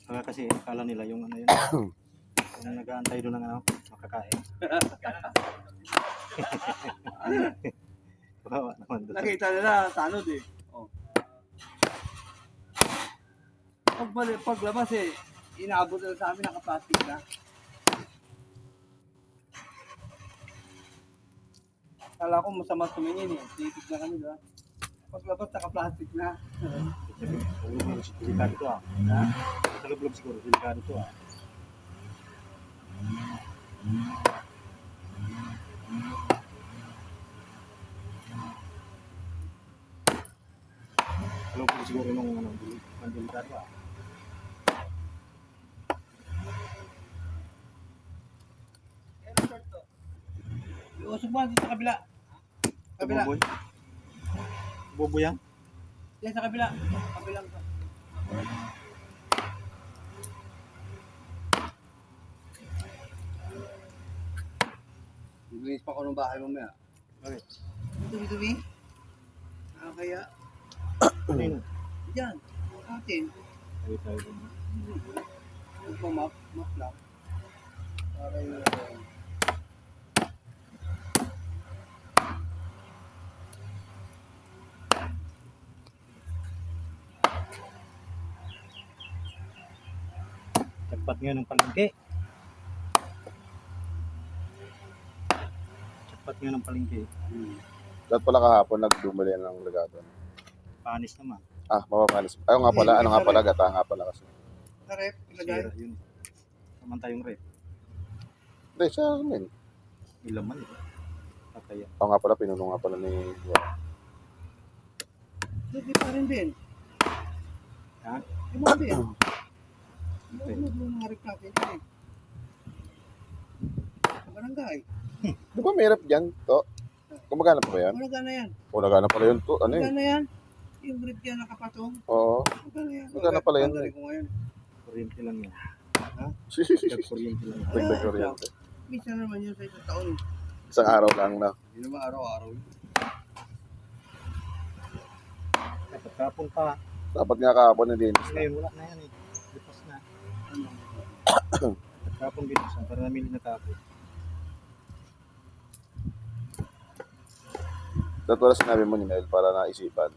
Kasi akala nila yung ano yun. Yung nag-aantay doon ng ano, makakain. Bawa naman doon. Nakita nila, tanod eh. Oh. Paglabas eh, inaabot na sa amin, nakaplastic na. Kala ko masama tumingin eh. Titig na kami, diba? Paglabas, nakaplastic na. Delikado to ah. Sa loob siguro, delikado to ah. Sa loob siguro nung ano, delikado ah. Iusog mo dito sa kabila. Kabila. Boboy? Bobo yan? Yan sa kabila. Kabilang ka. Linis pa ko ng bahay mamaya. Bakit? Dumi-dumi? Kaya, Kanino? yan. Atin. Tayo tayo doon. Ito map lang. Para yung... Tagpat ngayon ng palengke. Tagpat ngayon ng palengke. Dapat pala kahapon nagdumali ng legado. Panis naman. Ah, mapapalis. Ayaw nga pala, ano nga pala, gata nga pala kasi. Sa rep, ilagay. Sira yun. Samantay yung rep. Hindi, siya amin. Ilaman ito. Pataya. Ako nga pala, pinuno nga pala ni... Hindi pa rin din. Ha? Di mo din. Ano mga rep natin eh. Sa barangay. Di ba may rep dyan, to? Gumagana pa ba yan? Magana yan. O, nagana pala yun, to. Ano yun? Magana yan. Yung rep yan nakapatong. Oo. Magana yan. Magana pala yan. Pagdali ko ngayon. Kuryente lang yan. Ha? Kuryente lang yan. Dagdag kuryente. Minsan naman yun sa isang taon. Isang araw lang na. Hindi naman araw-araw. Pagkapon pa. Dapat nga kahapon hindi. Ngayon wala na yan eh. Lipas na. Pagkapon bilis. Para namili na tapos. Dapat wala sinabi mo ni Mel para naisipan.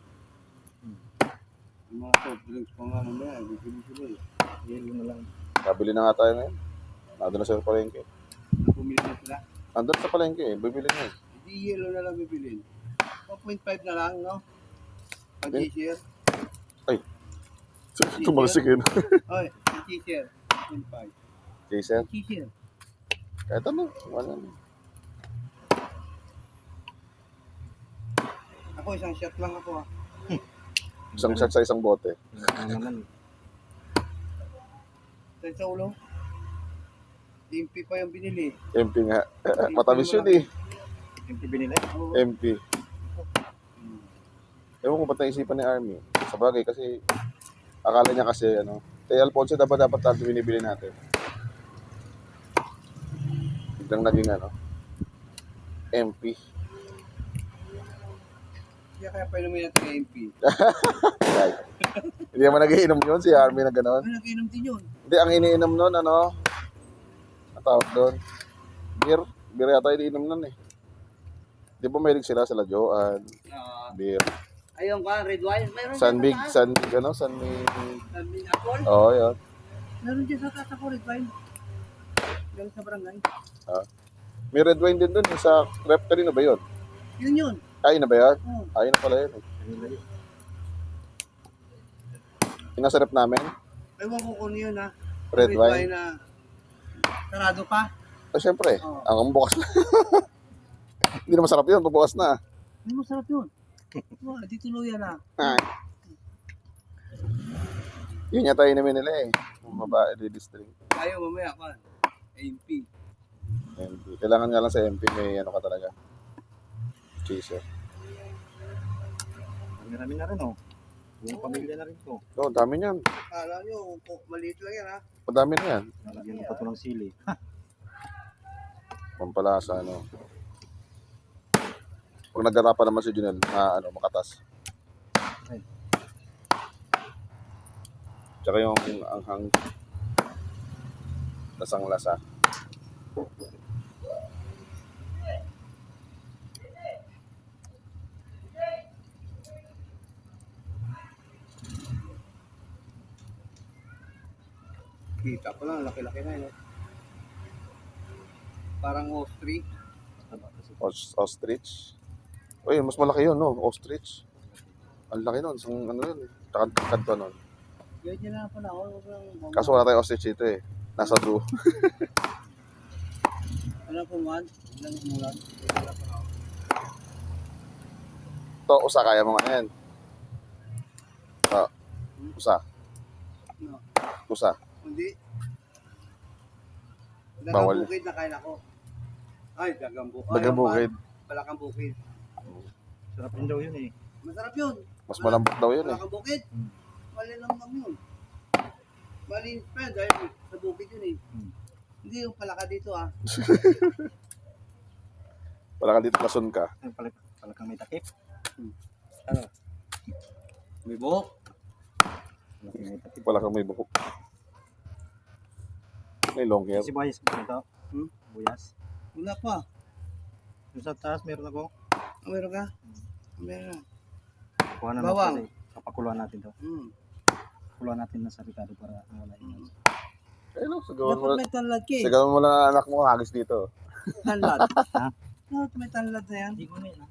Yung mga soft drinks pa nga mamaya. Bibili sila eh. Yelo na lang. Kabili na nga tayo ngayon. Nandun na sa palengke. Bumili na sila. Andun sa palengke eh. Bibili na eh. Hindi yellow na lang bibilin. 1.5 na lang, no? Pag-share. Tumalsik yun. Oy, pag-share. 1.5. Jason, Pag-share. kahit ano. Wala na. Ako, isang shot lang ako ah. Isang shot sa isang bote. Ano naman. Sa ulo. Timpi pa yung binili. MP nga. Matamis yun eh. Yung binili. Oo. MP. Ewan ko ba't naisipan ni Army. Sa bagay kasi akala niya kasi ano. Kay Alfonso dapat natin binibili natin. Biglang naging ano. MP. Kaya painumin natin kay MP. Right. Hindi naman nagiinom yun si Army na gano'n. Ay, nag-inom din yun. Hindi, ang iniinom nun ano. Ang tawag doon. Beer. Beer yata iniinom nun eh. Di ba mahilig sila Joan, beer. Ayun ka, red wine. Mayroon Sunbig, dyan Sunbig ano, Sunbig. Sunbig apple. Oo, yun. Meron dyan sa tata ko, red wine. Galing sa barangay. May red wine din dun eh, sa rep. Kanino ba yun? Yun yun. Ayun na ba yan? Oh. Ayun na pala yun eh. Yung nasa rep namin, Ewan ko kung yun ha. red wine. na sarado pa. Oh, syempre, Oo. ang bukas na. Hindi na masarap yun, pagbukas na. Hindi masarap yun. Oh, di tuluyan na. Yun yata inumin nila eh. Yung babae, ladies drink. Ayaw mamaya ka. MP. MP. Kailangan nga lang sa MP may ano ka talaga. Chaser. Marami na rin oh. Buong pamilya na rin to. Oo, dami niyan. Kala nyo, maliit lang yan ha. Madami na yan. Nalagyan mo pa ito ng sili. Pampalasa, ano. Pag naggarapa naman si Junel, na ano, makatas. Tsaka yung anghang. Lasang lasa. Kita ko lang, laki-laki na yun. Parang ostrich. Ostrich. Uy, mas malaki yun, no? Ostrich. Ang laki nun. Isang ano yun eh. Kanto nun. Ganyan na pala ako. Kaso wala tayong ostrich dito eh. Nasa zoo. Ano po man? Ilang mulan? Ito, usa kaya mo nga yan. Usa. No. Usa. Hindi. Bawal. Dagang bukid na kain ako. Ay, dagang bukid. Dagang bukid. Balakang bukid. Sarap din daw yun eh. Masarap yun. Mas malambot daw yun eh. Balakang bukid. Hmm. Mali lang yun. Malinis pa yun dahil sa bukid yun eh. Hmm. Hindi yung palaka dito ah. Wala ka dito kasun ka. Ay, palakang may takip. Ano? May buhok. Palakang may takip. Wala kang may buhok. May long hair. Si Buyas, ito. Hmm? Buyas. Wala pa. Yung sa taas, meron ako. Meron ka? Meron. Kuha na Bawang. natin kasi kapakuluan natin to. Pakuluan natin na sa Ricardo para wala yun. Ayun, sigawan mo. Dapat may tanlad ka eh. Sigawan mo na anak mo hagis dito. Tanlad. Ha? Dapat may tanlad na yan. Hindi ko na yun.